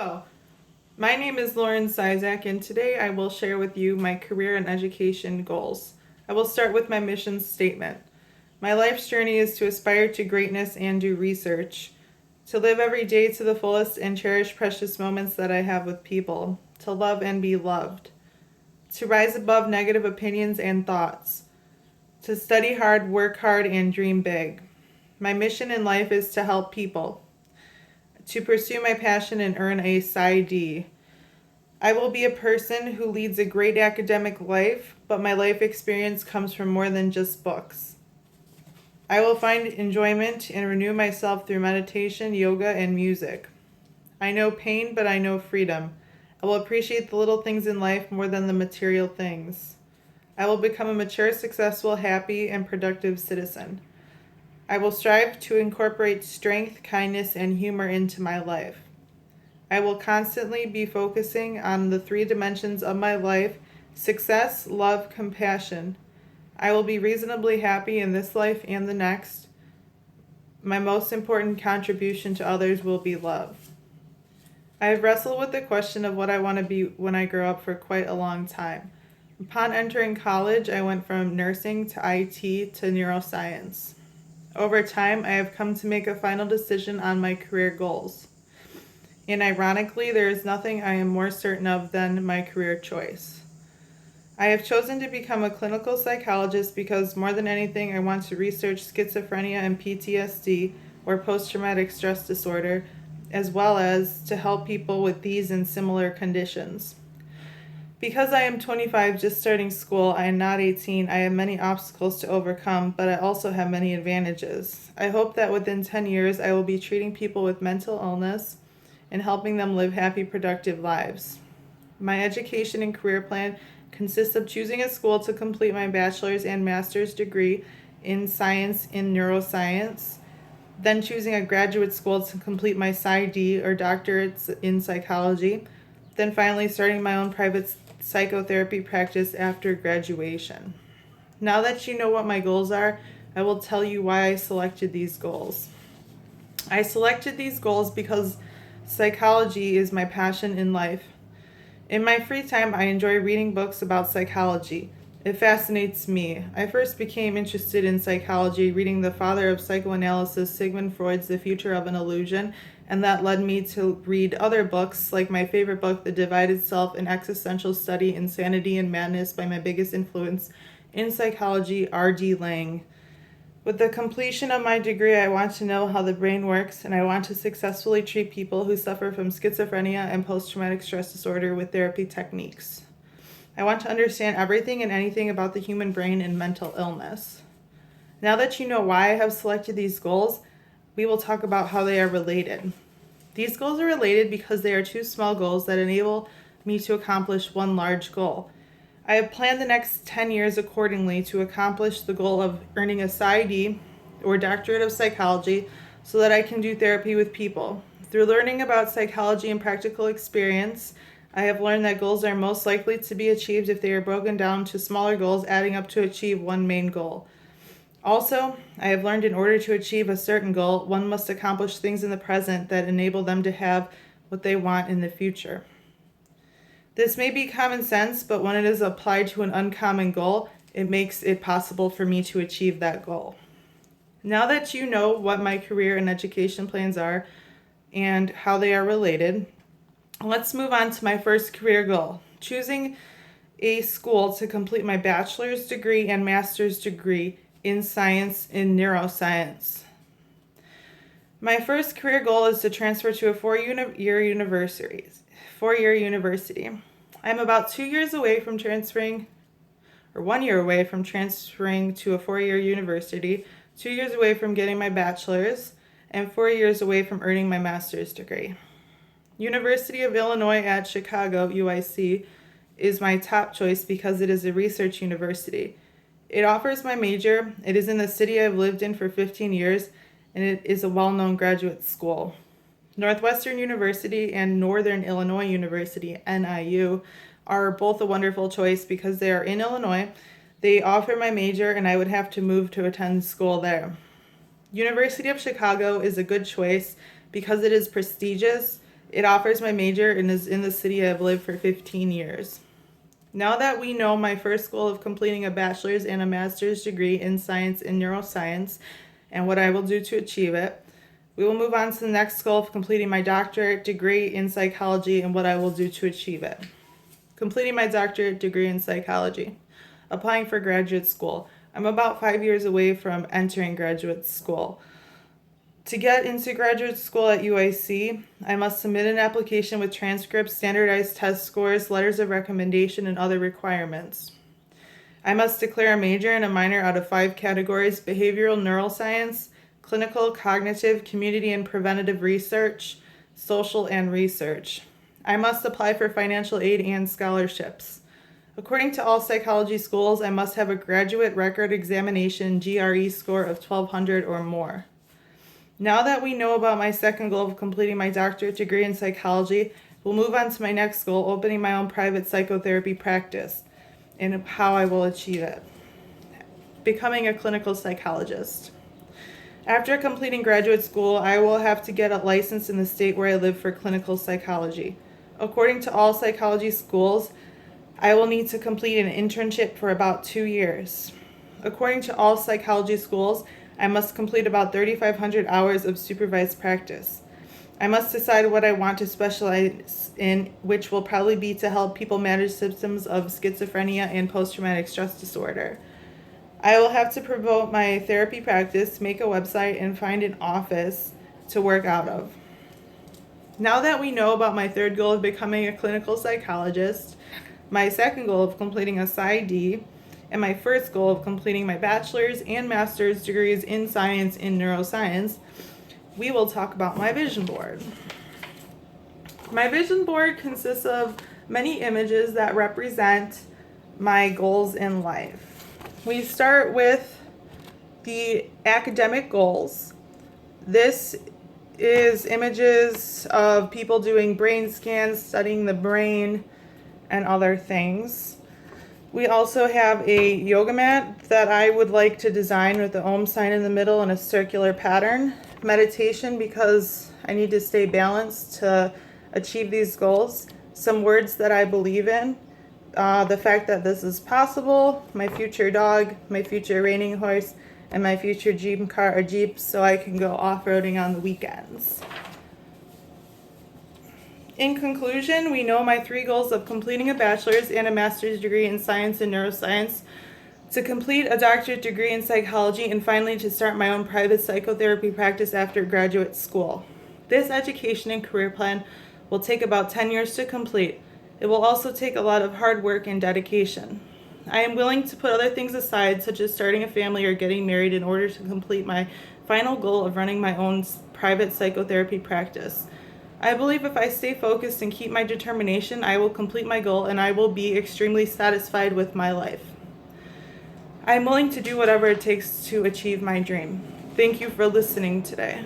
Hello, my name is Lauren Sizak, and today I will share with you my career and education goals. I will start with my mission statement. My life's journey is to aspire to greatness and do research, to live every day to the fullest and cherish precious moments that I have with people, to love and be loved, to rise above negative opinions and thoughts, to study hard, work hard, and dream big. My mission in life is to help people, to pursue my passion and earn a PsyD. I will be a person who leads a great academic life, but my life experience comes from more than just books. I will find enjoyment and renew myself through meditation, yoga, and music. I know pain, but I know freedom. I will appreciate the little things in life more than the material things. I will become a mature, successful, happy, and productive citizen. I will strive to incorporate strength, kindness, and humor into my life. I will constantly be focusing on the three dimensions of my life: success, love, compassion. I will be reasonably happy in this life and the next. My most important contribution to others will be love. I have wrestled with the question of what I want to be when I grow up for quite a long time. Upon entering college, I went from nursing to IT to neuroscience. Over time, I have come to make a final decision on my career goals. And ironically, there is nothing I am more certain of than my career choice. I have chosen to become a clinical psychologist because more than anything, I want to research schizophrenia and PTSD, or post traumatic stress disorder, as well as to help people with these and similar conditions. Because I am 25, just starting school, I am not 18, I have many obstacles to overcome, but I also have many advantages. I hope that within 10 years, I will be treating people with mental illness and helping them live happy, productive lives. My education and career plan consists of choosing a school to complete my bachelor's and master's degree in science in neuroscience, then choosing a graduate school to complete my PsyD or doctorate in psychology, then finally starting my own private psychotherapy practice after graduation. Now that you know what my goals are, I will tell you why I selected these goals. I selected these goals because psychology is my passion in life. In my free time, I enjoy reading books about psychology. It fascinates me. I first became interested in psychology reading the father of psychoanalysis, Sigmund Freud's The Future of an Illusion, and that led me to read other books, like my favorite book, The Divided Self: An Existential Study, Insanity and Madness, by my biggest influence in psychology, R.D. Laing. With the completion of my degree, I want to know how the brain works, and I want to successfully treat people who suffer from schizophrenia and post-traumatic stress disorder with therapy techniques. I want to understand everything and anything about the human brain and mental illness. Now that you know why I have selected these goals, we will talk about how they are related. These goals are related because they are two small goals that enable me to accomplish one large goal. I have planned the next 10 years accordingly to accomplish the goal of earning a PsyD, or Doctorate of Psychology, so that I can do therapy with people. Through learning about psychology and practical experience, I have learned that goals are most likely to be achieved if they are broken down to smaller goals, adding up to achieve one main goal. Also, I have learned in order to achieve a certain goal, one must accomplish things in the present that enable them to have what they want in the future. This may be common sense, but when it is applied to an uncommon goal, it makes it possible for me to achieve that goal. Now that you know what my career and education plans are and how they are related, let's move on to my first career goal: choosing a school to complete my bachelor's degree and master's degree in science in neuroscience. My first career goal is to transfer to a four-year university. I'm about 2 years away from transferring, or 1 year away from transferring to a four-year university, 2 years away from getting my bachelor's, and 4 years away from earning my master's degree. University of Illinois at Chicago, UIC, is my top choice because it is a research university. It offers my major, it is in the city I've lived in for 15 years, and it is a well-known graduate school. Northwestern University and Northern Illinois University, NIU, are both a wonderful choice because they are in Illinois. They offer my major, and I would have to move to attend school there. University of Chicago is a good choice because it is prestigious, It offers my major and is in the city I've lived for 15 years. Now that we know my first goal of completing a bachelor's and a master's degree in science and neuroscience and what I will do to achieve it, we will move on to the next goal of completing my doctorate degree in psychology and what I will do to achieve it. Completing my doctorate degree in psychology. Applying for graduate school. I'm about 5 years away from entering graduate school. To get into graduate school at UIC, I must submit an application with transcripts, standardized test scores, letters of recommendation, and other requirements. I must declare a major and a minor out of 5 categories: behavioral neuroscience, clinical, cognitive, community and preventative research, social, and research. I must apply for financial aid and scholarships. According to all psychology schools, I must have a graduate record examination GRE score of 1200 or more. Now that we know about my second goal of completing my doctorate degree in psychology, we'll move on to my next goal, opening my own private psychotherapy practice, and how I will achieve it. Becoming a clinical psychologist. After completing graduate school, I will have to get a license in the state where I live for clinical psychology. According to all psychology schools, I will need to complete an internship for about 2 years. According to all psychology schools, I must complete about 3,500 hours of supervised practice. I must decide what I want to specialize in, which will probably be to help people manage symptoms of schizophrenia and post-traumatic stress disorder. I will have to promote my therapy practice, make a website, and find an office to work out of. Now that we know about my third goal of becoming a clinical psychologist, my second goal of completing a PsyD, and my first goal of completing my bachelor's and master's degrees in science and neuroscience, we will talk about my vision board. My vision board consists of many images that represent my goals in life. We start with the academic goals. This is images of people doing brain scans, studying the brain, and other things. We also have a yoga mat that I would like to design with the Om sign in the middle and a circular pattern. Meditation, because I need to stay balanced to achieve these goals. Some words that I believe in. The fact that this is possible, my future dog, my future reining horse, and my future dream car or Jeep, so I can go off-roading on the weekends. In conclusion, we know my 3 goals of completing a bachelor's and a master's degree in science and neuroscience, to complete a doctorate degree in psychology, and finally to start my own private psychotherapy practice after graduate school. This education and career plan will take about 10 years to complete. It will also take a lot of hard work and dedication. I am willing to put other things aside, such as starting a family or getting married, in order to complete my final goal of running my own private psychotherapy practice. I believe if I stay focused and keep my determination, I will complete my goal and I will be extremely satisfied with my life. I am willing to do whatever it takes to achieve my dream. Thank you for listening today.